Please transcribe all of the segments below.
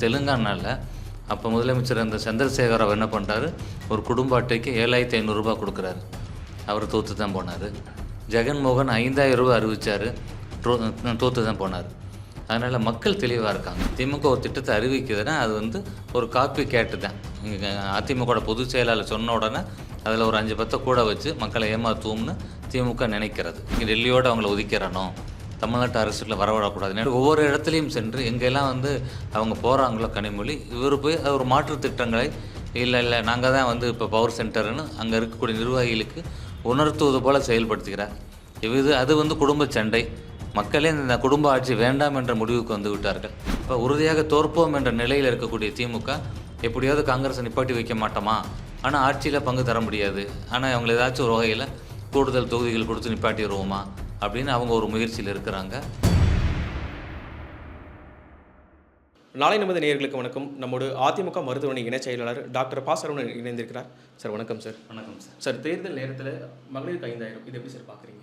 தெலுங்கானாவில் அப்போ முதலமைச்சர் அந்த சந்திரசேகர ராவ் என்ன பண்ணுறாரு, ஒரு குடும்ப அட்டைக்கு 7500 ரூபா கொடுக்குறாரு. அவர் தோற்று தான் போனார். ஜெகன்மோகன் 5000 ரூபா அறிவித்தார், தோற்று தான் போனார். அதனால் மக்கள் தெளிவாக இருக்காங்க. திமுக ஒரு திட்டத்தை அறிவிக்குதுன்னா அது வந்து ஒரு காப்பி கேட்டு தான். அதிமுகவோட பொதுச் செயலாளர் சொன்ன உடனே அதில் ஒரு 5-10 கூட வச்சு மக்களை ஏமாற்றுவோம்னு திமுக நினைக்கிறது. இங்கே டெல்லியோடு அவங்கள ஒதுக்கிறனோ, தமிழ்நாட்டு அரசுக்குள்ள வரவிடக்கூடாதுன்னு ஒவ்வொரு இடத்துலையும் சென்று எங்கெல்லாம் வந்து அவங்க போகிறாங்களோ கனிமொழி, இவர் போய் அது ஒரு மாற்று திட்டங்களை இல்லை நாங்கள் தான் வந்து இப்போ பவர் சென்டர்னு அங்கே இருக்கக்கூடிய நிர்வாகிகளுக்கு உணர்த்துவது போல் செயல்படுத்துகிறார். அது வந்து குடும்ப சண்டை. மக்களே இந்த குடும்ப ஆட்சி வேண்டாம் என்ற முடிவுக்கு வந்து விட்டார்கள். இப்போ உறுதியாக தோற்போம் என்ற நிலையில் இருக்கக்கூடிய திமுக எப்படியாவது காங்கிரஸை நிப்பாட்டி வைக்க மாட்டோமா, ஆனால் ஆட்சியில் பங்கு தர முடியாது, ஆனால் அவங்களை ஏதாச்சும் ஒரு வகையில் கூடுதல் தொகுதிகள் கொடுத்து நிப்பாட்டிடுவோமா அப்படின்னு அவங்க ஒரு முயற்சியில் இருக்கிறாங்க. நாளை நமது நேயர்களுக்கு வணக்கம். நம்மோடு அதிமுக மருத்துவமனை இணைச் செயலாளர் டாக்டர் ப. சரவணன் இணைந்திருக்கிறார். சார் வணக்கம் சார். வணக்கம் சார். சார், தேர்தல் நேரத்தில் மகளிருக்கு 5000 இது எப்படி சார் பார்க்குறீங்க?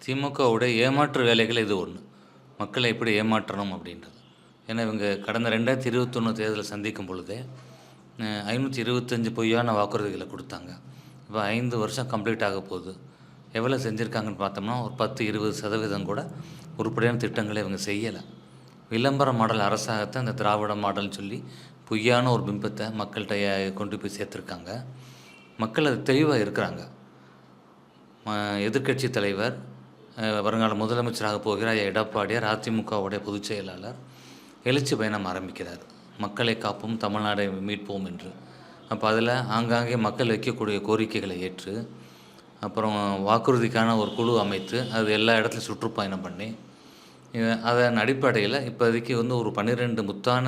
திமுகவுடைய ஏமாற்று வேலைகள் இது ஒன்று. மக்களை எப்படி ஏமாற்றணும் அப்படின்றது. ஏன்னா இவங்க கடந்த 2021 தேர்தலை சந்திக்கும் பொழுதே 525 பொய்யான வாக்குறுதிகளை கொடுத்தாங்க. இப்போ 5 வருஷம் கம்ப்ளீட் ஆக போகுது. எவ்வளோ செஞ்சுருக்காங்கன்னு பார்த்தோம்னா ஒரு 10-20% கூட உருப்படியான திட்டங்களை இவங்க செய்யலை. விளம்பர மாடல் அரசாங்கத்தை அந்த திராவிட மாடல்னு சொல்லி பொய்யான ஒரு பிம்பத்தை மக்கள்கிட்ட கொண்டு போய் சேர்த்துருக்காங்க. மக்கள் அது தெளிவாக இருக்கிறாங்க. எதிர்க்கட்சி தலைவர் வருங்கால முதலமைச்சராக போகிறார் எடப்பாடியார், அதிமுகவுடைய பொதுச் செயலாளர் எழுச்சி பயணம் ஆரம்பிக்கிறார். மக்களை காப்போம், தமிழ்நாடை மீட்போம் என்று. அப்போ அதில் ஆங்காங்கே மக்கள் வைக்கக்கூடிய கோரிக்கைகளை ஏற்று அப்புறம் வாக்குறுதிக்கான ஒரு குழு அமைத்து அது எல்லா இடத்துலையும் சுற்றுப்பயணம் பண்ணி அதன் அடிப்படையில் இப்போதைக்கு வந்து ஒரு 12 முத்தான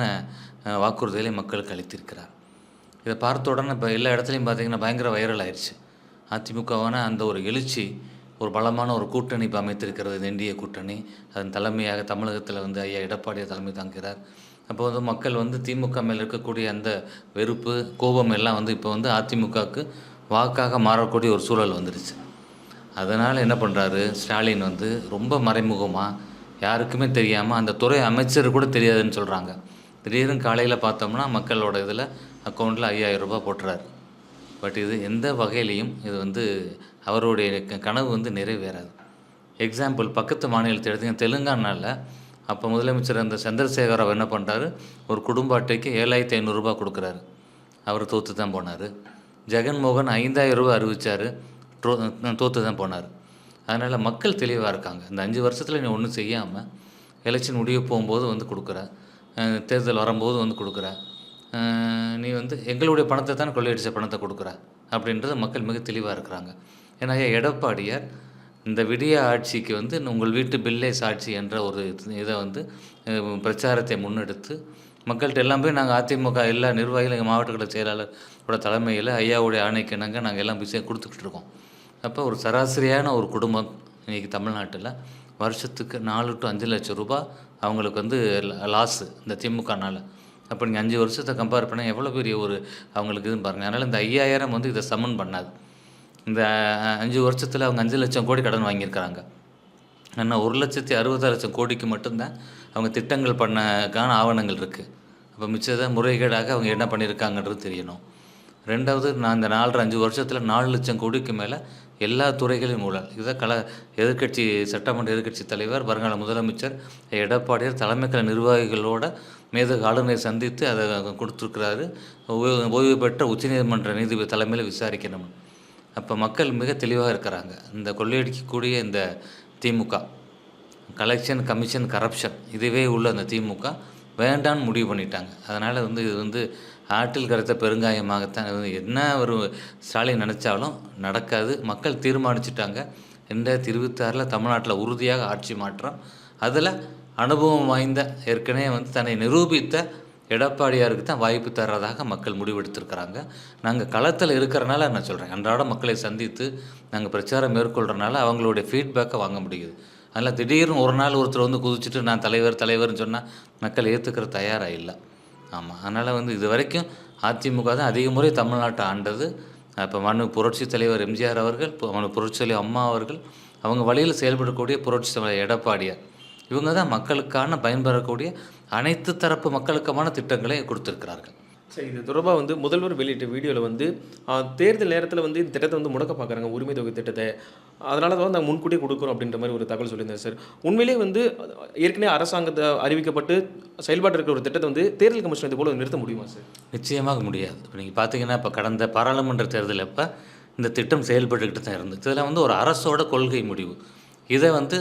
வாக்குறுதிகளை மக்களுக்கு அளித்திருக்கிறார். இதை பார்த்த உடனே இப்போ எல்லா இடத்துலையும் பார்த்திங்கன்னா பயங்கர வைரல் ஆயிடுச்சு. அதிமுகவான அந்த ஒரு எழுச்சி, ஒரு பலமான ஒரு கூட்டணி இப்போ அமைத்திருக்கிறது, என்டிஏ கூட்டணி. அதன் தலைமையாக தமிழகத்தில் வந்து ஐயா எடப்பாடியார் தலைமை தாங்கிறார். அப்போ வந்து மக்கள் வந்து திமுக மேல் இருக்கக்கூடிய அந்த வெறுப்பு, கோபம் எல்லாம் வந்து இப்போ வந்து அதிமுகவுக்கு வாக்காக மாறக்கூடிய ஒரு சூழல் வந்துடுச்சு. அதனால் என்ன பண்ணுறாரு ஸ்டாலின் வந்து ரொம்ப மறைமுகமாக யாருக்குமே தெரியாமல், அந்த துறை அமைச்சர் கூட தெரியாதுன்னு சொல்கிறாங்க. திடீர்னு காலையில் பார்த்தோம்னா மக்களோட இதில் அக்கௌண்ட்டில் 5000 ரூபாய் போட்டுறாரு. பட் இது எந்த வகையிலையும் இது வந்து அவருடைய கனவு வந்து நிறைவேறாது. எக்ஸாம்பிள் பக்கத்து மாநிலத்தை எடுத்தீங்க, தெலுங்கானாவில் அப்போ முதலமைச்சர் அந்த சந்திரசேகர ராவ் என்ன பண்ணுறாரு, ஒரு குடும்ப அட்டைக்கு 7500 ரூபா கொடுக்குறாரு. அவர் தோற்று தான் போனார். ஜெகன்மோகன் 5000 ரூபா அறிவித்தார், தோற்று தான் போனார். அதனால் மக்கள் தெளிவாக இருக்காங்க. இந்த 5 வருஷத்தில் நீ ஒன்றும் செய்யாமல் எலெக்ஷன் முடிய போகும்போது வந்து கொடுக்குற, தேர்தல் வரும்போது வந்து கொடுக்குற, நீ வந்து எங்களுடைய பணத்தை தான் கொள்ளையடிச்ச பணத்தை கொடுக்குற அப்படின்றது மக்கள் மிக தெளிவாக இருக்கிறாங்க. ஏன்னா எடப்பாடியார் இந்த விடிய ஆட்சிக்கு வந்து உங்கள் வீட்டு பில்லே சாட்சி என்ற ஒரு இதை வந்து பிரச்சாரத்தை முன்னெடுத்து மக்கள்கிட்ட எல்லாம் போய் நாங்கள் அதிமுக எல்லா நிர்வாகிகள் எங்கள் மாவட்ட கழக செயலாளரோட தலைமையில் ஐயாவுடைய ஆணைக்கு இணங்க நாங்கள் எல்லாம் விஷயம் கொடுத்துக்கிட்டு இருக்கோம். அப்போ ஒரு சராசரியான ஒரு குடும்பம் இன்றைக்கி தமிழ்நாட்டில் வருஷத்துக்கு 4 to 5 லட்சம் ரூபாய் அவங்களுக்கு வந்து லாஸு இந்த திமுகனால். அப்போ நீங்கள் 5 வருஷத்தை கம்பேர் பண்ணால் எவ்வளோ பெரிய ஒரு அவங்களுக்கு இதுன்னு பாருங்கள். அதனால் இந்த 5000 வந்து இதை சமன் பண்ணாது. இந்த 5 வருஷத்தில் அவங்க 5 லட்சம் கோடி கடன் வாங்கியிருக்கிறாங்க. ஆனால் 1,60,000 கோடிக்கு மட்டும்தான் அவங்க திட்டங்கள் பண்ணக்கான ஆவணங்கள் இருக்குது. அப்போ மிச்சத்தை முறைகேடாக அவங்க என்ன பண்ணியிருக்காங்கன்றது தெரியணும். ரெண்டாவது, நான் இந்த 4-5 வருஷத்தில் 4 லட்சம் கோடிக்கு மேலே எல்லா துறைகளையும் ஊழல். இதை எதிர்க்கட்சி சட்டமன்ற எதிர்க்கட்சி தலைவர் வருங்கால முதலமைச்சர் எடப்பாடியார் தலைமைக்கழக நிர்வாகிகளோட மேதகு ஆளுநரை சந்தித்து அதை கொடுத்துருக்கிறாரு. ஓய்வு பெற்ற உச்சநீதிமன்ற நீதிபதி தலைமையில் விசாரிக்கணும். அப்போ மக்கள் மிக தெளிவாக இருக்கிறாங்க. இந்த கொள்ளையடிக்கக்கூடிய இந்த திமுக கலெக்ஷன் கமிஷன் கரப்ஷன் இதுவே உள்ள அந்த திமுக வேண்டான்னு முடிவு பண்ணிட்டாங்க. அதனால் வந்து இது வந்து ஆற்றில் கரைத்த பெருங்காயமாகத்தான் என்ன ஒரு ஸ்டாலின் நினச்சாலும் நடக்காது. மக்கள் தீர்மானிச்சிட்டாங்க. 2026 தமிழ்நாட்டில் உறுதியாக ஆட்சி மாற்றம். அதில் அனுபவம் வாய்ந்த ஏற்கனவே வந்து தன்னை நிரூபித்த எடப்பாடியாருக்கு தான் வாய்ப்பு தர்றதாக மக்கள் முடிவெடுத்திருக்கிறாங்க. நாங்கள் களத்தில் இருக்கிறனால நான் சொல்கிறேன், அன்றாட மக்களை சந்தித்து நாங்கள் பிரச்சாரம் மேற்கொள்கிறனால அவங்களுடைய ஃபீட்பேக்கை வாங்க முடியுது. அதனால் திடீர்னு ஒரு நாள் ஒருத்தர் வந்து குதிச்சுட்டு நான் தலைவர்னு சொன்னால் மக்கள் ஏற்றுக்கிற தயாராக இல்லை. ஆமாம், அதனால் வந்து இது வரைக்கும் அதிமுக தான் அதிக முறை தமிழ்நாட்டை ஆண்டது. இப்போ புரட்சி தலைவர் எம்ஜிஆர் அவர்கள், புரட்சி தலைவர் அம்மா அவர்கள், அவங்க வழியில் செயல்படக்கூடிய புரட்சி தலைவர் எடப்பாடியார் இவங்க தான் மக்களுக்கான பயன்பெறக்கூடிய அனைத்து தரப்பு மக்களுக்குமான திட்டங்களை கொடுத்துருக்கிறார்கள். சரி, இது தொடர்பாக வந்து முதல்வர் வெளியிட்ட வீடியோவில் வந்து தேர்தல் நேரத்தில் வந்து இந்த திட்டத்தை வந்து முடக்க பார்க்குறாங்க, உரிமை தொகை திட்டத்தை. அதனால தான் நாங்கள் முன்கூட்டியே கொடுக்குறோம் அப்படின்ற மாதிரி ஒரு தகவல் சொல்லியிருந்தேன் சார். உண்மையிலேயே வந்து ஏற்கனவே அரசாங்கத்தை அறிவிக்கப்பட்டு செயல்பாட்டு இருக்கிற ஒரு திட்டத்தை வந்து தேர்தல் கமிஷன் இது போல நிறுத்த முடியுமா சார்? நிச்சயமாக முடியாது. இப்போ நீங்கள் பார்த்தீங்கன்னா, இப்போ கடந்த பாராளுமன்ற தேர்தல் அப்போ இந்த திட்டம் செயல்பட்டுக்கிட்டு தான் இருந்துச்சு. இதில் வந்து ஒரு அரசோட கொள்கை முடிவு. இதை வந்து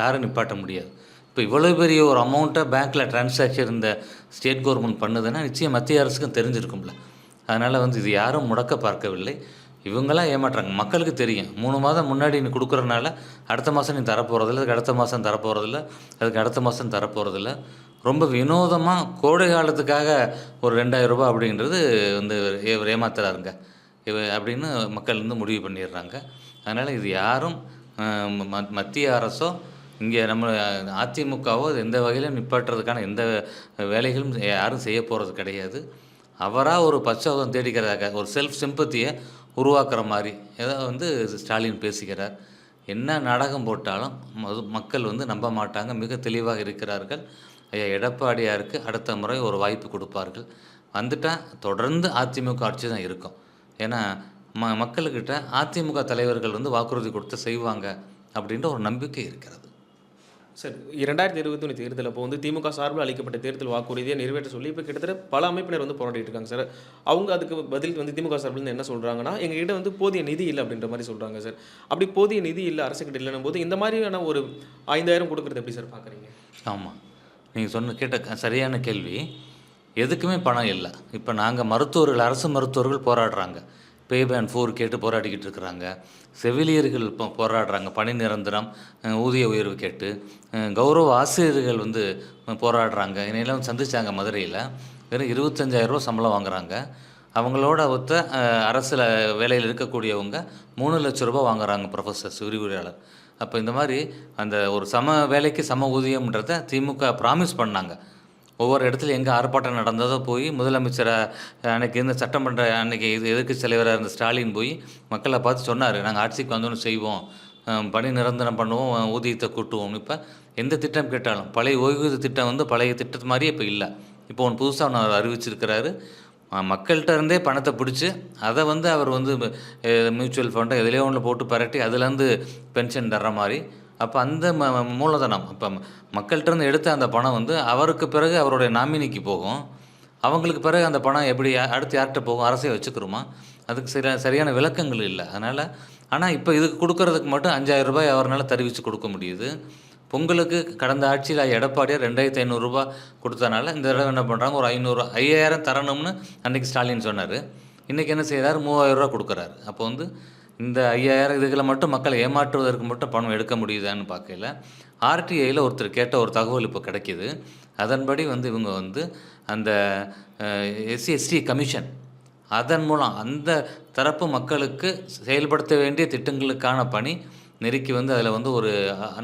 யாரும் நிப்பாட்ட முடியாது. இப்போ இவ்வளோ பெரிய ஒரு அமௌண்ட்டை பேங்க்கில் ட்ரான்சாக்ஷன் இந்த ஸ்டேட் கவர்மெண்ட் பண்ணுதுன்னா நிச்சயம் மத்திய அரசுக்கும் தெரிஞ்சிருக்கும்ல. அதனால் வந்து இது யாரும் முடக்க பார்க்கவில்லை. இவங்களாம் ஏமாற்றுறாங்க. மக்களுக்கு தெரியும் 3 மாதம் முன்னாடி நீ கொடுக்குறனால அடுத்த மாதம் நீ தரப்போகிறதில்ல, அதுக்கு அடுத்த மாதம் தரப்போகிறதில்ல, அதுக்கு அடுத்த மாதம் தரப்போகிறதில்ல. ரொம்ப வினோதமாக கோடை காலத்துக்காக ஒரு 2000 ரூபா அப்படின்றது வந்து இவர் ஏமாத்துறாருங்க அப்படின்னு மக்கள் வந்து முடிவு பண்ணிடுறாங்க. அதனால் இது யாரும் மத்திய அரசோ இங்கே நம்ம அதிமுகவோ எந்த வகையிலும் நிப்பாட்டுறதுக்கான எந்த வேலைகளும் யாரும் செய்ய போகிறது கிடையாது. அவராக ஒரு பச்சாவதம் தேடிக்கிறதாக ஒரு செல்ஃப் சிம்பத்தியை உருவாக்குற மாதிரி ஏதோ வந்து ஸ்டாலின் பேசிக்கிறார். என்ன நாடகம் போட்டாலும் மக்கள் வந்து நம்ப மாட்டாங்க. மிக தெளிவாக இருக்கிறார்கள். ஐயா எடப்பாடியாருக்கு அடுத்த முறை ஒரு வாய்ப்பு கொடுப்பார்கள். வந்துட்டால் தொடர்ந்து அதிமுக ஆட்சி தான் இருக்கும். ஏன்னா மக்கள்கிட்ட அதிமுக தலைவர்கள் வந்து வாக்குறுதி கொடுத்து செய்வாங்க அப்படின்ற ஒரு நம்பிக்கை இருக்கிறது. சார், 2021 தேர்தல் அப்போ வந்து திமுக சார்பில் அளிக்கப்பட்ட தேர்தல் வாக்குறுதியை நிறைவேற்ற சொல்லி இப்போ கிட்டத்தட்ட பல அமைப்பினர் வந்து போராடிட்டு இருக்காங்க சார். அவங்க அதுக்கு பதில் வந்து திமுக சார்பில் என்ன சொல்கிறாங்கன்னா, எங்ககிட்ட வந்து போதிய நிதி இல்லை அப்படின்ற மாதிரி சொல்கிறாங்க சார். அப்படி போதிய நிதி இல்லை, அரசுக்கிட்ட இல்லைன்னும் போது இந்த மாதிரியான ஒரு 5000 கொடுக்குறது எப்படி சார் பார்க்குறீங்க? ஆமாம், நீங்கள் கேட்ட சரியான கேள்வி. எதுக்குமே பணம் இல்லை. இப்போ நாங்கள் மருத்துவர்கள், அரசு மருத்துவர்கள் போராடுறாங்க. பே பேன் 4 கேட்டு போராடிக்கிட்டு இருக்கிறாங்க. செவிலியர்கள் போராடுறாங்க, பணி நிரந்தரம், ஊதிய உயர்வு கேட்டு. கௌரவ ஆசிரியர்கள் வந்து போராடுறாங்க. என்னையெல்லாம் சந்திச்சாங்க மதுரையில். வெறும் 25,000 ரூபா சம்பளம் வாங்குறாங்க. அவங்களோட ஒத்த அரசில் வேலையில் இருக்கக்கூடியவங்க 3 லட்ச ரூபா வாங்குறாங்க ப்ரொஃபஸர்ஸ், விரிவுரையாளர். அப்போ இந்த மாதிரி அந்த ஒரு சம வேலைக்கு சம ஊதியம்ன்றதை திமுக ப்ராமிஸ் பண்ணாங்க. ஒவ்வொரு இடத்துல எங்கே ஆர்ப்பாட்டம் நடந்ததோ போய் முதலமைச்சரை அன்றைக்கி இருந்த சட்டமன்ற அன்றைக்கி எதிர்க்கட்சி தலைவராக இருந்த ஸ்டாலின் போய் மக்களை பார்த்து சொன்னார், நாங்கள் ஆட்சிக்கு வந்தோன்னு செய்வோம், பணி நிரந்தரம் பண்ணுவோம், ஊதியத்தை கூட்டுவோம். இப்போ எந்த திட்டம் கேட்டாலும் பழைய ஓய்வூதிய திட்டம் வந்து பழைய திட்டத்து மாதிரியே இப்போ இல்லை. இப்போ ஒன்று புதுசாக ஒன்று அறிவிச்சிருக்கிறாரு. மக்கள்கிட்ட இருந்தே பணத்தை பிடிச்சி அதை வந்து அவர் வந்து மியூச்சுவல் ஃபண்டை எதுலேயோ ஒன்று போட்டு பரட்டி அதுலேருந்து பென்ஷன் தர்ற மாதிரி. அப்போ அந்த மூலதனம் இப்போ மக்கள்கிட்டருந்து எடுத்த அந்த பணம் வந்து அவருக்கு பிறகு அவருடைய நாமினிக்கு போகும். அவங்களுக்கு பிறகு அந்த பணம் எப்படி அடுத்து யார்கிட்ட போகும்? அரசே வச்சுக்கிறோமா? அதுக்கு சரியான விளக்கங்கள் இல்லை. ஆனால் இப்போ இதுக்கு கொடுக்கறதுக்கு மட்டும் 5000 ரூபாய் அவரால் தெரிவித்து கொடுக்க முடியுது. பொங்கலுக்கு கடந்த ஆட்சியில் எடப்பாடியார் 2500 ரூபா கொடுத்தனால இந்த தடவை என்ன பண்ணுறாங்க, ஒரு 5000 தரணும்னு அன்றைக்கி ஸ்டாலின் சொன்னார். இன்றைக்கி என்ன செய்கிறார், 3000 ரூபா கொடுக்குறாரு. அப்போ வந்து இந்த 5000 இதுகளை மட்டும் மக்களை ஏமாற்றுவதற்கு மட்டும் பணம் எடுக்க முடியுதான்னு பார்க்கல. ஆர்டிஐயில் ஒருத்தர் கேட்ட ஒரு தகவல் இப்போ கிடைக்கிது. அதன்படி வந்து இவங்க வந்து அந்த SC/ST கமிஷன் அதன் மூலம் அந்த தரப்பு மக்களுக்கு செயல்படுத்த வேண்டிய திட்டங்களுக்கான பணி நெருக்கி வந்து அதில் வந்து ஒரு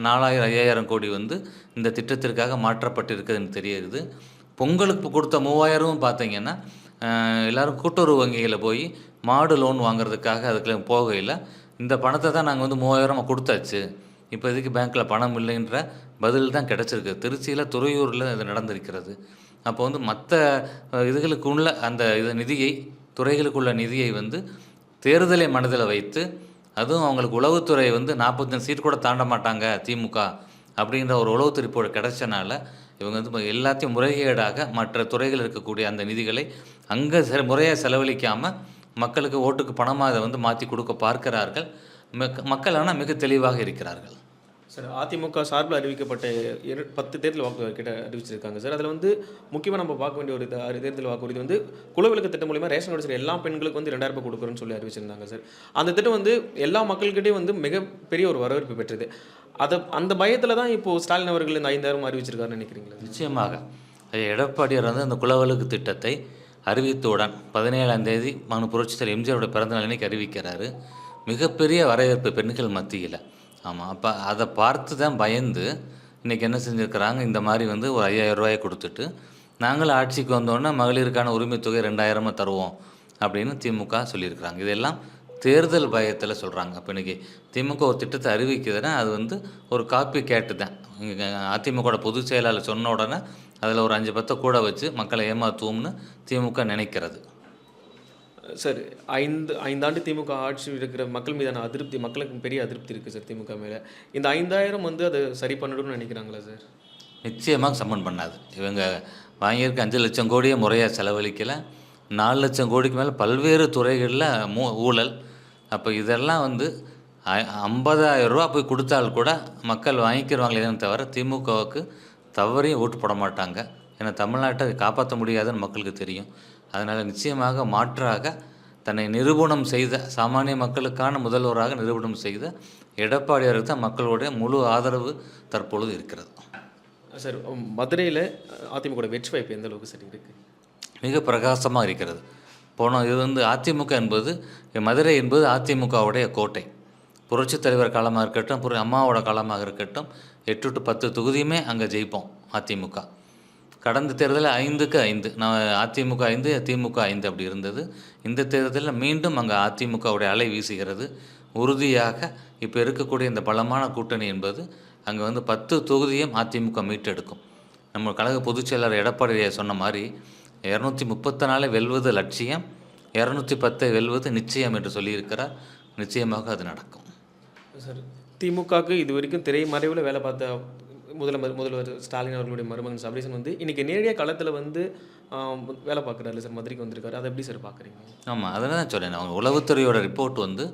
4000-5000 கோடி வந்து இந்த திட்டத்திற்காக மாற்றப்பட்டிருக்குதுன்னு தெரியுது. பொங்கலுக்கு கொடுத்த 3000 பார்த்தீங்கன்னா எல்லோரும் கூட்டுறவு வங்கியில் போய் மாடு லோன் வாங்குறதுக்காக அதுக்கு போகையில் இந்த பணத்தை தான் நாங்கள் வந்து 3000 கொடுத்தாச்சு, இப்போ இதுக்கு பேங்க்கில் பணம் இல்லைன்ற பதில் தான் கிடச்சிருக்கு. திருச்சியில் துறையூரில் இது நடந்திருக்கிறது. அப்போ வந்து மற்ற இதுகளுக்குள்ள அந்த நிதியை, துறைகளுக்குள்ள நிதியை வந்து தேர்தலை மனதில் வைத்து, அதுவும் அவங்களுக்கு உளவுத்துறை வந்து 45 சீட் கூட தாண்ட மாட்டாங்க திமுக அப்படின்ற ஒரு உளவுத்துறை ரிப்போர்ட் கிடைச்சனால இவங்க வந்து எல்லாத்தையும் முறைகேடாக மற்ற துறைகள் இருக்கக்கூடிய அந்த நிதிகளை அங்கே முறையாக செலவழிக்காமல் மக்களுக்கு ஓட்டுக்கு பணமாக அதை வந்து மாற்றி கொடுக்க பார்க்கிறார்கள். மக்கள் ஆனால் மிக தெளிவாக இருக்கிறார்கள். சார், அதிமுக சார்பில் அறிவிக்கப்பட்ட 10 தேர்தல் வாக்கு கிட்ட அறிவிச்சிருக்காங்க சார். அதில் வந்து முக்கியமாக நம்ம பார்க்க வேண்டிய ஒரு தேர்தல் வாக்குறுதி வந்து குலவிளக்கு திட்டம் மூலிமா ரேஷன் கார்டு எல்லா பெண்களுக்கு வந்து 2000 ரூபாய் கொடுக்குறோன்னு சொல்லி அறிவிச்சிருந்தாங்க சார். அந்த திட்டம் வந்து எல்லா மக்கள்கிட்டையும் வந்து மிகப்பெரிய ஒரு வரவேற்பு பெற்றது. அந்த பயத்தில் தான் இப்போது ஸ்டாலின் அவர்கள் இந்த 5000 அறிவிச்சிருக்காருன்னு நினைக்கிறீங்களா? நிச்சயமாக எடப்பாடியார் வந்து அந்த குலவிளக்கு திட்டத்தை அறிவித்தவுடன் 17ஆம் தேதி புரட்சித்தலைவர் எம்ஜிஆரோட பிறந்தநாள் அன்னைக்கு அறிவிக்கிறாரு. மிகப்பெரிய வரவேற்பு பெண்கள் மத்தியில். ஆமாம், அப்போ அதை பார்த்து தான் பயந்து இன்றைக்கி என்ன செஞ்சுருக்கிறாங்க, இந்த மாதிரி வந்து ஒரு 5000 ரூபாயை கொடுத்துட்டு நாங்கள் ஆட்சிக்கு வந்தோடனே மகளிருக்கான உரிமை தொகை 2000 தருவோம் அப்படின்னு திமுக சொல்லியிருக்கிறாங்க. இதெல்லாம் தேர்தல் பயத்தில் சொல்கிறாங்க. அப்போ இன்றைக்கி திமுக ஒரு திட்டத்தை அறிவிக்குதுன்னா அது வந்து ஒரு காப்பி கேட்டு தான். இங்க அதிமுகவோட பொதுச் செயலாளர் சொன்ன உடனே அதில் ஒரு 5 10 கூட வச்சு மக்களை ஏமாற்றுவோம்னு திமுக நினைக்கிறது. சார் 5 ஆண்டு திமுக ஆட்சி இருக்கிற மக்கள் மீதான அதிருப்தி, மக்களுக்கு பெரிய அதிருப்தி இருக்குது சார் திமுக மேலே. இந்த 5000 வந்து அதை சரி பண்ணிடும்னு நினைக்கிறாங்களா சார்? நிச்சயமாக சம்மன் பண்ணாது. இவங்க வாங்கியிருக்க 5 லட்சம் கோடியை முறையாக செலவழிக்கலை. 4 லட்சம் கோடிக்கு மேலே பல்வேறு துறைகளில் ஊழல். அப்போ இதெல்லாம் வந்து 50,000 ரூபா போய் கொடுத்தால் கூட மக்கள் வாங்கிக்கிடுவாங்களே தவிர திமுகவுக்கு தவறையும் ஓட்டு போட மாட்டாங்க. ஏன்னா தமிழ்நாட்டை காப்பாற்ற முடியாதுன்னு மக்களுக்கு தெரியும். அதனால் நிச்சயமாக மாற்றாக தன்னை நிரூபணம் செய்த சாமானிய மக்களுக்கான முதல்வராக நிரூபணம் செய்த எடப்பாடியாருக்கு தான் மக்களுடைய முழு ஆதரவு தற்பொழுது இருக்கிறது. சார் மதுரையில் அதிமுக வெற்றி வாய்ப்பு எந்த அளவுக்கு சரி இருக்குது? மிக பிரகாசமாக இருக்கிறது. இது வந்து அதிமுக என்பது, மதுரை என்பது அதிமுகவுடைய கோட்டை. புரட்சித் தலைவர் காலமாக இருக்கட்டும், அம்மாவோட காலமாக இருக்கட்டும், 8 to 10 தொகுதியுமே அங்கே ஜெயிப்போம் அதிமுக. கடந்த தேர்தலில் 5க்கு 5 நான் அதிமுக 5 திமுக 5 அப்படி இருந்தது. இந்த தேர்தலில் மீண்டும் அங்கே அதிமுகவுடைய அலை வீசுகிறது. உறுதியாக இப்போ இருக்கக்கூடிய இந்த பலமான கூட்டணி என்பது அங்கே வந்து 10 தொகுதியும் அதிமுக மீட்டெடுக்கும். நம்ம கழக பொதுச் செயலாளர் எடப்பாடி சொன்ன மாதிரி 234 வெல்வது லட்சியம், 210 வெல்வது நிச்சயம் என்று சொல்லியிருக்கிறார். நிச்சயமாக அது நடக்கும். சார் திமுகவுக்கு இது வரைக்கும் திரைமறைவில் வேலை பார்த்த முதல்வர் ஸ்டாலின் அவர்களுடைய மருமகன் சபரீசன் வந்து இன்றைக்கி நேரடியாக களத்தில் வந்து வேலை பார்க்குறாரு சார், மதுரைக்கு வந்திருக்காரு. அதை எப்படி சார் பார்க்குறீங்க? ஆமாம், அதெல்லாம் தான் சொன்னேன். அவங்க உளவுத்துறையோட ரிப்போர்ட் வந்து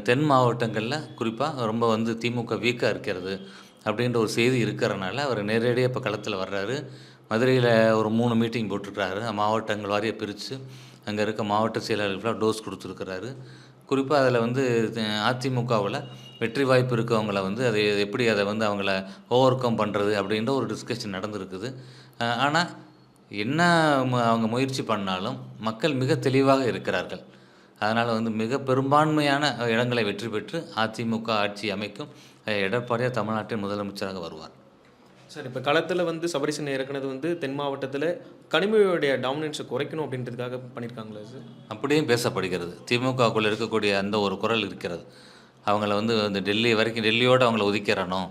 தென் மாவட்டங்களில் குறிப்பாக ரொம்ப வந்து திமுக வீக்காக இருக்கிறது அப்படின்ற ஒரு செய்தி இருக்கிறனால அவர் நேரடியாக இப்போ களத்தில் வர்றாரு. மதுரையில் ஒரு 3 மீட்டிங் போட்டிருக்கிறாரு. மாவட்டங்கள் வாரியாக பிரித்து அங்கே இருக்க மாவட்ட செயலாளர்களுக்கு டோஸ் கொடுத்துருக்கிறாரு. குறிப்பாக அதில் வந்து அதிமுகவில் வெற்றி வாய்ப்பு இருக்கவங்கள வந்து அதை எப்படி அதை வந்து அவங்கள ஓவர் கம் பண்ணுறது அப்படின்ற ஒரு டிஸ்கஷன் நடந்திருக்குது. ஆனால் என்ன அவங்க முயற்சி பண்ணாலும் மக்கள் மிக தெளிவாக இருக்கிறார்கள். அதனால் வந்து மிக பெரும்பான்மையான இடங்களை வெற்றி பெற்று அதிமுக ஆட்சி அமைக்கும். எடப்பாடியார் தமிழ்நாட்டின் முதலமைச்சராக வருவார். சார் இப்போ களத்தில் வந்து சபரீசன் இறக்குனது வந்து தென் மாவட்டத்தில் கனிமொழியோடைய டாமினன்ஸை குறைக்கணும் அப்படின்றதுக்காக பண்ணியிருக்காங்களா சார்? அப்படியும் பேசப்படுகிறது. திமுகக்குள்ளே இருக்கக்கூடிய அந்த ஒரு குரல் இருக்கிறது. அவங்கள வந்து இந்த டெல்லி வரைக்கும் டெல்லியோடு அவங்கள ஒதுக்கிறணும்,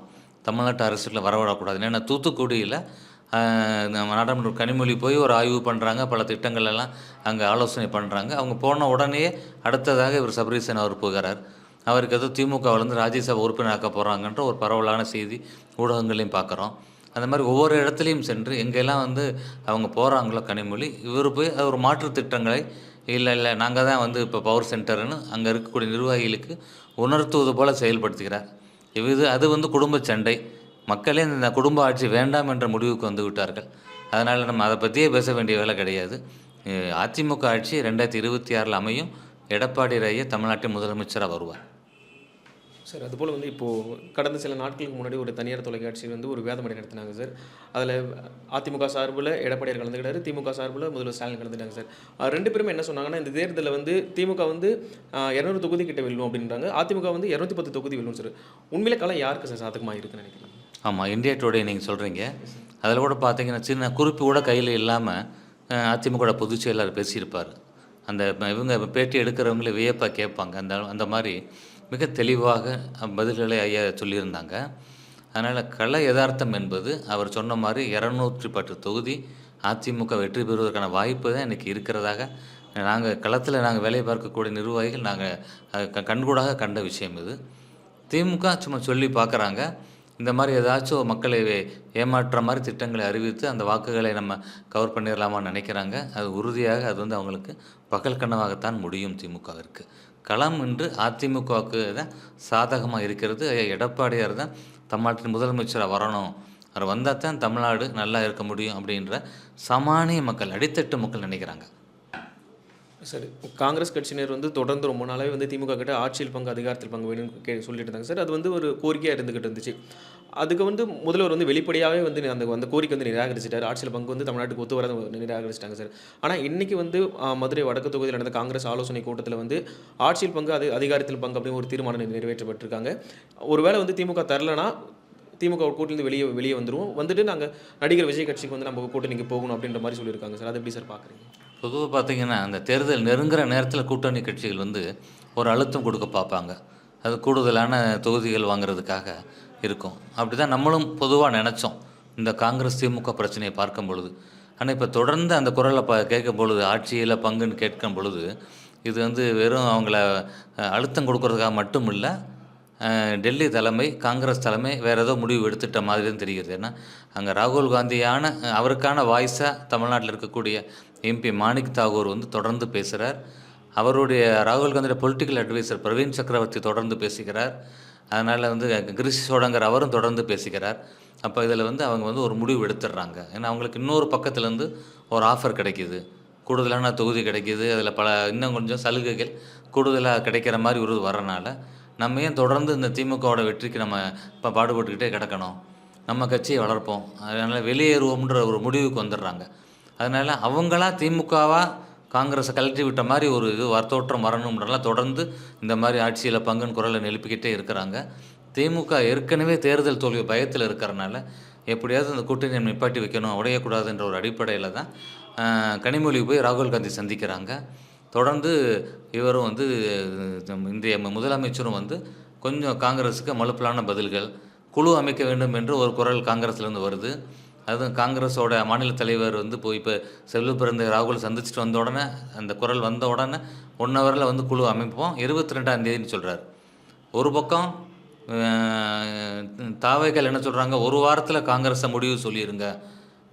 தமிழ்நாட்டு அரசியலில் வரவிடக்கூடாது. ஏன்னா தூத்துக்குடியில் நாடாளுமன்ற கனிமொழி போய் ஒரு ஆய்வு பண்ணுறாங்க, பல திட்டங்கள் எல்லாம் அங்கே ஆலோசனை பண்ணுறாங்க. அவங்க போன உடனே அடுத்ததாக இவர் சபரீசன் அவர் போகிறார். அவருக்கு எதுவும் திமுகவிலேருந்து ராஜ்யசபா உறுப்பினராக்க போகிறாங்கன்ற ஒரு பரவலான செய்தி ஊடகங்களையும் பார்க்குறோம். அந்த மாதிரி ஒவ்வொரு இடத்துலையும் சென்று எங்கெல்லாம் வந்து அவங்க போகிறாங்களோ கனிமொழி, இவர் போய் அது ஒரு மாற்று திட்டங்களை இல்லை நாங்கள் தான் வந்து இப்போ பவர் சென்டர்னு அங்கே இருக்கக்கூடிய நிர்வாகிகளுக்கு உணர்த்துவது போல் செயல்படுத்துகிறார். அது வந்து குடும்ப சண்டை. மக்களே இந்த குடும்ப ஆட்சி வேண்டாம் என்ற முடிவுக்கு வந்து விட்டார்கள். அதனால் நம்ம அதை பற்றியே பேச வேண்டிய வேலை கிடையாது. அதிமுக ஆட்சி 2026 அமையும். எடப்பாடி ஐயா தமிழ்நாட்டின் முதலமைச்சராக வருவார். சார் அதுபோல் வந்து இப்போது கடந்த சில நாட்களுக்கு முன்னாடி ஒரு தனியார் தொலைக்காட்சி வந்து ஒரு வேதமடை நடத்தினாங்க சார். அதில் அதிமுக சார்பில் எடப்பாடியார் கலந்துக்கிட்டாரு, திமுக சார்பில் முதல்வர் ஸ்டாலின் கலந்துட்டாங்க சார். 2 பேருமே என்ன சொன்னாங்கன்னா, இந்த தேர்தலில் வந்து திமுக வந்து 200 தொகுதி கிட்ட வெல்லும் அப்படின்றாங்க, அதிமுக வந்து 210 தொகுதி வெல்லும் சார். உண்மையிலே காலம் யாருக்கு சார் சாதகமாக இருக்குன்னு நினைக்கிறீங்க? ஆமாம், இந்தியா டுடே நீங்கள் சொல்கிறீங்க. அதில் கூட பார்த்தீங்கன்னா சின்ன குறிப்பு கூட கையில் இல்லாமல் அதிமுக பொதுச் செயலாளர் பேசியிருப்பார். அந்த இவங்க பேட்டி எடுக்கிறவங்களே வியப்பாக கேட்பாங்க. அந்த மாதிரி மிக தெளிவாக பதில்களை ஐயா சொல்லியிருந்தாங்க. அதனால் கள யதார்த்தம் என்பது அவர் சொன்ன மாதிரி 210 தொகுதி அதிமுக வெற்றி பெறுவதற்கான வாய்ப்பு தான் இன்றைக்கி இருக்கிறதாக நாங்கள் களத்தில் வேலை பார்க்கக்கூடிய நிர்வாகிகள் நாங்கள் கண்கூடாக கண்ட விஷயம் இது. திமுக சும்மா சொல்லி பார்க்குறாங்க. இந்த மாதிரி ஏதாச்சும் மக்களை ஏமாற்றுற மாதிரி திட்டங்களை அறிவித்து அந்த வாக்குகளை நம்ம கவர் பண்ணிடலாமான்னு நினைக்கிறாங்க. அது உறுதியாக அது வந்து அவங்களுக்கு பகல் கனவாகத்தான் முடியும். திமுகவிற்கு களம் என்று அதிமுகவுக்கு தான் சாதகமாக இருக்கிறது. எடப்பாடியார் தான் தமிழ்நாட்டின் முதலமைச்சராக வரணும், அவர் வந்தால் தான் தமிழ்நாடு நல்லா இருக்க முடியும் அப்படின்ற சாமானிய மக்கள், அடித்தட்டு மக்கள் நினைக்கிறாங்க. சார் காங்கிரஸ் கட்சியினர் வந்து தொடர்ந்து ரொம்ப நாளாகவே வந்து திமுக கிட்ட ஆட்சியில் பங்கு அதிகாரத்தில் பங்கு வேணும்னு சொல்லிட்டு இருந்தாங்க சார். அது வந்து ஒரு கோரிக்கையாக இருந்துக்கிட்டு இருந்துச்சு. அதுக்கு வந்து முதல்வர் வந்து வெளிப்படையாகவே வந்து அந்த கோரிக்கை வந்து நிராகரிச்சிட்டார். ஆட்சியில் பங்கு வந்து தமிழ்நாட்டுக்கு ஒத்து வர நிராகரிச்சிட்டாங்க சார். ஆனால் இன்றைக்கி வந்து மதுரை வடக்கு தொகுதியில் நடந்த காங்கிரஸ் ஆலோசனை கூட்டத்தில் வந்து ஆட்சியில் பங்கு அதிகாரத்தில் பங்கு அப்படின்னு ஒரு தீர்மானம் நிறைவேற்றப்பட்டிருக்காங்க. ஒருவேளை வந்து திமுக தரலனா திமுக கூட்டிலேருந்து வெளியே வந்துடுவோம், வந்துட்டு நாங்கள் நடிகர் விஜய் கட்சிக்கு வந்து நம்ம கூட்டணிக்கு போகணும் அப்படின்ற மாதிரி சொல்லியிருக்காங்க சார். அது எப்படி சார் பார்க்குறீங்க? பொதுவாக பார்த்தீங்கன்னா அந்த தேர்தல் நெருங்குற நேரத்தில் கூட்டணி கட்சிகள் வந்து ஒரு அழுத்தம் கொடுக்க பார்ப்பாங்க. அது கூடுதலான தொகுதிகள் வாங்குறதுக்காக இருக்கும். அப்படி தான் நம்மளும் பொதுவா நெனச்சோம். இந்த காங்கிரஸ், திமுக பிரச்சனைய பார்க்கும் பொழுது. ஆனா, இப்ப தொடர்ந்து அந்த குரல கேட்கும் பொழுது, ஆட்சியில பங்குன்னு கேட்கும் பொழுது, இது வந்து வெறும் அவங்கள அழுத்தம் கொடுக்கறதுக்காக மட்டும் இல்ல, டெல்லி தலைமை, காங்கிரஸ் தலைமை வேற ஏதோ முடிவு எடுத்துட்ட மாதிரி தான் தெரிகிறது. ஏன்னா, அங்க ராகுல் காந்தியான அவருக்கான வாய்ஸா தமிழ்நாட்டில இருக்கக்கூடிய எம்பி மாணிக் தாகூர் வந்து தொடர்ந்து பேசுறார். அவருடைய ராகுல் காந்தியோட பொலிட்டிக்கல் அட்வைசர் பிரவீன் சக்கரவர்த்தி தொடர்ந்து பேசுகிறார். அதனால வந்து கிரிஷ் சோடங்கர் அவரும் தொடர்ந்து பேசுகிறார். அப்ப இதில வந்து அவங்க வந்து ஒரு முடிவு எடுத்துடுறாங்க. ஏன்னா, அவங்களுக்கு இன்னொரு பக்கத்துலேருந்து ஒரு ஆஃபர் கிடைக்குது. கூடுதலான தொகுதி கிடைக்குது. அதில இன்னும் கொஞ்சம் சலுகைகள் கூடுதலா கிடைக்கிற மாரி ஒரு வரனால, நம்ம ஏன் தொடர்ந்து இந்த திமுகவோட வெற்றிக்கு நம்ம பாடுபட்டுக்கிட்டே கிடக்கணும்? நம்ம கட்சிய வளர்ப்போம். அதனால வெளியேறுவோம்ன்ற ஒரு முடிவுக்கு வந்துடுறாங்க. அதனால அவங்களா திமுகவா காங்கிரஸ கழட்டி விட்ட மாரி ஒரு தோற்றம் வரணும்ன்றனால தொடர்ந்து இந்த மாரி ஆட்சியில பங்குன்னு குரல எழுப்பிக்கிட்டே இருக்கிறாங்க. திமுக ஏற்கனவே தேர்தல் தோல்வி பயத்தில இருக்கிறனால, எப்படியாவது இந்த கூட்டணிய நிப்பாட்டி வைக்கணும், உடையக்கூடாதுன்ற ஒரு அடிப்படையில தான் கனிமொழி போய் ராகுல் காந்தி சந்திக்கிறாங்க. தொடர்ந்து இவரும் வந்து இன்றைய முதலமைச்சரும் வந்து கொஞ்சம் காங்கிரஸுக்கு மலுப்பலான பதில்கள், குழு அமைக்க வேண்டும் என்று ஒரு குரல் காங்கிரஸ்லேருந்து வருது. அதுவும் காங்கிரஸோட மாநில தலைவர் வந்து போய் இப்ப செல்வப்பிறந்த ராகுல் சந்திச்சுட்டு வந்த உடனே, அந்த குரல் வந்த உடனே 1 ஹவர்ல வந்து குழு அமைப்போம். 22ஆம் தேதின்னு சொல்றாரு. ஒரு பக்கம் தாவேக்கள் என்ன சொல்றாங்க, 1 வாரத்தில காங்கிரஸ முடிவு சொல்லிருங்க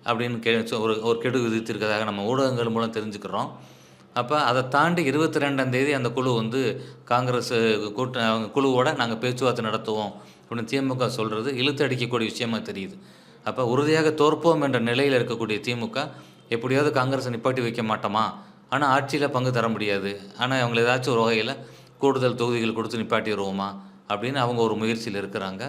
அப்படின்னு ஒரு கெடு விதித்திருக்கிறதாக நம்ம ஊடகங்கள் மூலம் தெரிஞ்சுக்கிறோம். அப்ப அத தாண்டி 22ஆம் தேதி அந்த குழு வந்து காங்கிரஸ் அவங்க குழுவோட நாங்க பேச்சுவார்த்தை நடத்துவோம் அப்படின்னு திமுக சொல்றது இழுத்து அடிக்கக்கூடிய விஷயமா தெரியுது. அப்ப உறுதியாக தோற்போம் என்ற நிலையில இருக்கக்கூடிய திமுக, எப்படியாவது காங்கிரஸ நிப்பாட்டி வைக்க மாட்டோமா? ஆனா ஆட்சியில பங்கு தர முடியாது. ஆனா அவங்கள ஏதாச்சும் ஒரு வகையில கூடுதல் தொகுதிகள் கொடுத்து நிப்பாட்டிருவோமா? அப்படின்னு அவங்க ஒரு முயற்சியில இருக்கிறாங்க.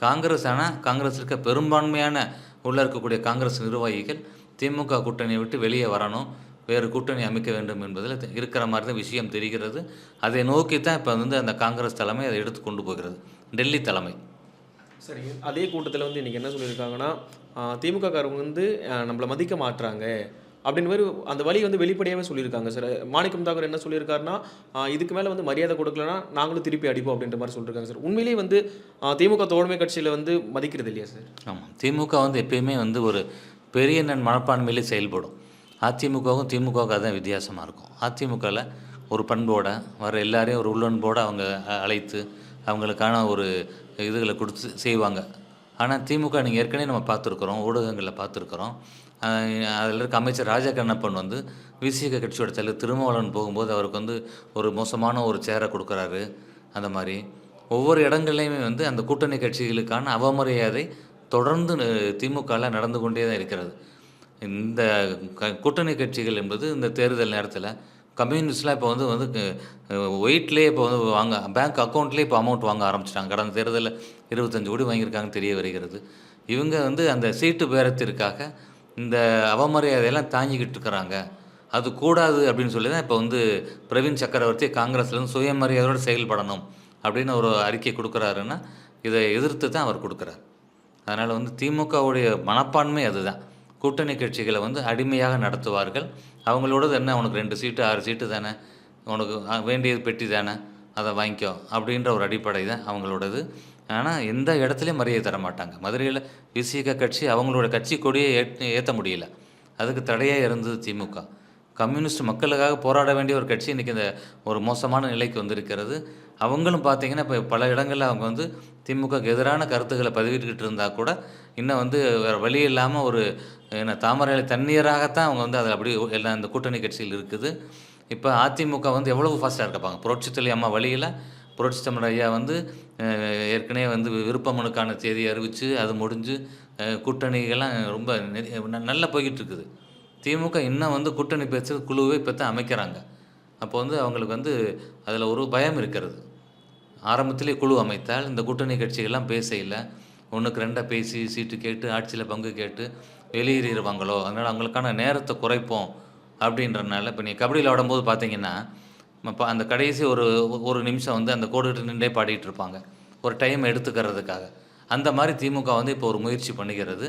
காங்கிரஸ் இருக்க பெரும்பான்மையான உள்ள இருக்கக்கூடிய காங்கிரஸ் நிர்வாகிகள் திமுக கூட்டணியை விட்டு வெளியே வரணும். வேறு கூட்டணி அமைக்க வேண்டும் என்பதில இருக்கிற மாரி தான் விஷயம் தெரிகிறது. அதை நோக்கி தான் இப்ப வந்து அந்த காங்கிரஸ் தலைமை அதை எடுத்து கொண்டு போகிறது. டெல்லி தலைமை. சரிங்க. அதே கூட்டத்தில வந்து இன்னைக்கு என்ன சொல்லியிருக்காங்கன்னா, திமுககாரவங்க வந்து நம்மள மதிக்க மாட்றாங்க. அப்படின்னு மாரி அந்த வழி வந்து வெளிப்படையாவே சொல்லியிருக்காங்க சார். மாணிக்கம் தாக்கூர் என்ன சொல்லியிருக்காருன்னா, இதுக்கு மேல வந்து மரியாதை கொடுக்கலன்னா, நாங்களும் திருப்பி அடிப்போம் அப்படின்ற மாரி சொல்லியிருக்காங்க சார். உண்மையிலேயே வந்து திமுக தோழமை கட்சியில வந்து மதிக்கிறது இல்லையா சார்? ஆமா. திமுக வந்து எப்பயுமே வந்து ஒரு பெரிய மனப்பான்மையிலே செயல்படும். அதிமுகவும் திமுகவுக்கும் அதான் வித்தியாசமா இருக்கும். அதிமுகல ஒரு பண்போட வர எல்லாரையும் ஒரு உள்ளன்போட அவங்க அழைத்து, அவங்களுக்கான ஒரு இதுகள குடுத்து செய்வாங்க. ஆனா திமுக நீங்க ஏற்கனவே நம்ம பார்த்துருக்குறோம். ஊடகங்கள்ல பார்த்துருக்குறோம். அதில இருக்க அமைச்சர் ராஜா கண்ணப்பன் வந்து விசிக கட்சியோட தலைவர் திருமாவளவன் போகும்போது அவருக்கு வந்து ஒரு மோசமான ஒரு சேர குடுக்குறாரு. அந்த மாரி ஒவ்வொரு இடங்கள்லயுமே வந்து அந்த கூட்டணி கட்சிகளுக்கான அவமரியாதை தொடர்ந்து திமுகல நடந்து கொண்டே தான் இருக்கிறது. இந்த கூட்டணி கட்சிகள் என்பது இந்த தேர்தல் நேரத்தில கம்யூனிஸ்ட்லாம் இப்போ வந்து ஒயிட்லயே இப்போ வந்து பேங்க் அக்கவுண்ட்லயே இப்போ அமௌண்ட் வாங்க ஆரம்பிச்சுட்டாங்க. கடந்த தேர்தல்ல 25 கோடி வாங்கியிருக்காங்கன்னு தெரிய வருகிறது. இவங்க வந்து அந்த சீட்டு பேரத்திற்காக இந்த அவமரியாதையெல்லாம் தாங்கிக்கிட்டு இருக்கிறாங்க. அது கூடாது அப்படின்னு சொல்லி தான் இப்போ வந்து பிரவீன் சக்கரவர்த்தி காங்கிரஸ்லேருந்து சுயமரியாதையோட செயல்படணும் அப்படின்னு ஒரு அறிக்கை குடுக்குறாருன்னா, இதை எதிர்த்து தான் அவர் குடுக்குறார். அதனால வந்து திமுகவுடைய மனப்பான்மை அதுதான். கூட்டணி கட்சிகள வந்து அடிமையாக நடத்துவார்கள். அவங்களோடது என்ன உனக்கு 2 சீட்டு, 6 சீட்டு தானே, உனக்கு வேண்டியது பெட்டி தானே, அத வாங்கிக்கோ அப்படின்ற ஒரு அடிப்படை தான் அவங்களோடது. ஆனா எந்த இடத்துலயும் மரியாதை தர மாட்டாங்க. மதுரையில விசிக கட்சி அவங்களோட கட்சி கொடியே ஏத்த முடியல. அதுக்கு தடையா இருந்தது திமுக. கம்யூனிஸ்ட் மக்களுக்காக போராட வேண்டிய ஒரு கட்சி இன்னைக்கு இந்த ஒரு மோசமான நிலைக்கு வந்திருக்கிறது. அவங்களும் பார்த்தீங்கன்னா, இப்ப பல இடங்கள்ல அவங்க வந்து திமுகவுக்கு எதிரான கருத்துக்கள பதிவிட்டுக்கிட்டு இருந்தா கூட, இன்னும் வந்து வேற வழி இல்லாம ஒரு தாமரை இலை தண்ணீராகத்தான் அவங்க வந்து அதில அப்படியே எல்லாம் இந்த கூட்டணி கட்சிகள் இருக்குது. இப்ப அதிமுக வந்து எவ்வளவு ஃபாஸ்ட்டா இருக்காங்க. புரட்சித் தலைவி அம்மா வழியில புரட்சித் தமிழர் ஐயா வந்து ஏற்கனவே வந்து விருப்ப மனுக்கான தேதிய அறிவிச்சு, அது முடிஞ்சு கூட்டணிகள்லாம் ரொம்ப நல்லா போய்க்கிட்டு இருக்குது. திமுக இன்னும் வந்து கூட்டணி பேச்சு குழுவே இப்ப தான் அமைக்கிறாங்க. அப்போ வந்து அவங்களுக்கு வந்து அதில ஒரு பயம் இருக்கிறது. ஆரம்பத்திலே குழு அமைத்தால் இந்த கூட்டணி கட்சிகள்லாம் பேசையில 1க்கு 2 பேசி சீட்டு கேட்டு, ஆட்சியில பங்கு கேட்டு வெளியேறிருவாங்களோ! அதனால அவங்களுக்கான நேரத்த குறைப்போம் அப்படின்றனால, இப்ப நீங்க கபடி விளையாடும்போது பார்த்தீங்கன்னா, அந்த கடைசி ஒரு நிமிஷம் வந்து அந்த கோடிட்டு நின்றே பாடிட்டு இருப்பாங்க. ஒரு டைம் எடுத்துக்கிறதுக்காக. அந்த மாரி திமுக வந்து இப்போ ஒரு முயற்சி பண்ணுகிறது.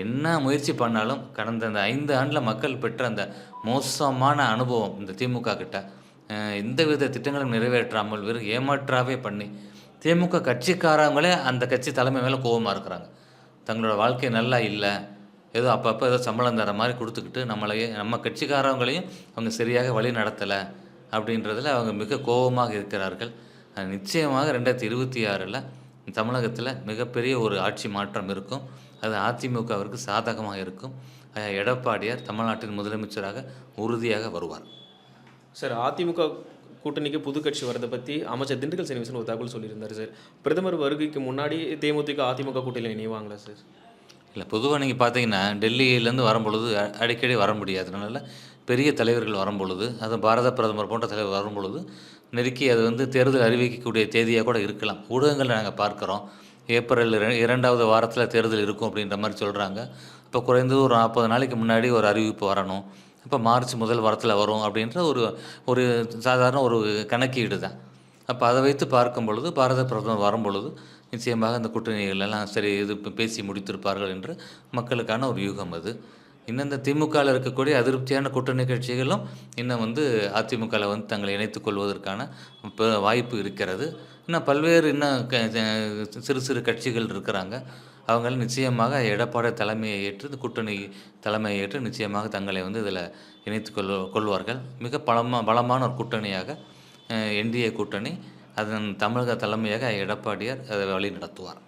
என்ன முயற்சி பண்ணாலும் கடந்த அந்த 5 ஆண்டுல மக்கள் பெற்ற அந்த மோசமான அனுபவம் இந்த திமுக கிட்ட எந்தவித திட்டங்களும் நிறைவேற்றாமல் வெறும் ஏமாற்றாவே பண்ணி திமுக கட்சிக்காரங்களே அந்த கட்சி தலைமை மேலே கோவமா இருக்கிறாங்க. தங்களோட வாழ்க்கை நல்லா இல்ல. ஏதோ அப்பப்போ ஏதோ சம்பளம் தர மாரி குடுத்துக்கிட்டு, நம்ம கட்சிக்காரவங்களையும் அவங்க சரியாக வழி நடத்தல அப்படின்றதுல அவங்க மிக கோவமாக இருக்கிறார்கள். நிச்சயமாக 2026ல தமிழகத்தில மிகப்பெரிய ஒரு ஆட்சி மாற்றம் இருக்கும். அது அதிமுகவிற்கு சாதகமாக இருக்கும். எடப்பாடியார் தமிழ்நாட்டின் முதலமைச்சராக உறுதியாக வருவார். சார், அதிமுக கூட்டணிக்கு புது கட்சி வரதை பற்றி அமைச்சர் திண்டுக்கல் சீனிவாசன் ஒரு தகவல் சொல்லியிருந்தார் சார். பிரதமர் வருகைக்கு முன்னாடி தேமுதிக அதிமுக கூட்டணியில் இணைவாங்களா சார்? இல்ல பொதுவா நீங்க பார்த்தீங்கன்னா, டெல்லியிலேருந்து வரும்பொழுது அடிக்கடி வர முடியாது. அதனால பெரிய தலைவர்கள் வரும்பொழுது, அதுவும் பாரத பிரதமர் போன்ற தலைவர் வரும்பொழுது, நெருக்கி அது வந்து தேர்தல் அறிவிக்கக்கூடிய தேதியா கூட இருக்கலாம். ஊடகங்கள்ல நாங்க பார்க்கிறோம். ஏப்ரல் 2வது வாரத்தில தேர்தல் இருக்கும் அப்படின்ற மாரி சொல்றாங்க. அப்போ குறைந்தது ஒரு 40 நாளைக்கு முன்னாடி ஒரு அறிவிப்பு வரணும். அப்போ மார்ச் முதல் வாரத்தில வரும் அப்படின்ற ஒரு ஒரு சாதாரண ஒரு கணக்கீடு தான். அப்போ அதை வைத்து பார்க்கும் பொழுது, பாரத பிரதமர் வரும்பொழுது, நிச்சயமாக அந்த கூட்டணிகள் எல்லாம் சரி இது பேசி முடித்திருப்பார்கள் என்று மக்களுக்கான ஒரு யூகம் அது. இன்னும் இந்த திமுகல இருக்கக்கூடிய அதிருப்தியான கூட்டணி கட்சிகளும் இன்னும் வந்து அதிமுகல வந்து தங்களை இணைத்துக் கொள்வதற்கான வாய்ப்பு இருக்கிறது. இன்னும் பல்வேறு இன்னும் சிறு சிறு கட்சிகள் இருக்கிறாங்க. அவங்கள் நிச்சயமாக எடப்பாடி தலைமையை ஏற்று இந்த கூட்டணி தலைமையை ஏற்று நிச்சயமாக தங்களை வந்து இதில் இணைத்துக் கொள்வார்கள். மிக பலமான ஒரு கூட்டணியாக என்டிஏ கூட்டணி அதன் தமிழக தலைமையாக எடப்பாடியார் அதை வழி நடத்துவார்.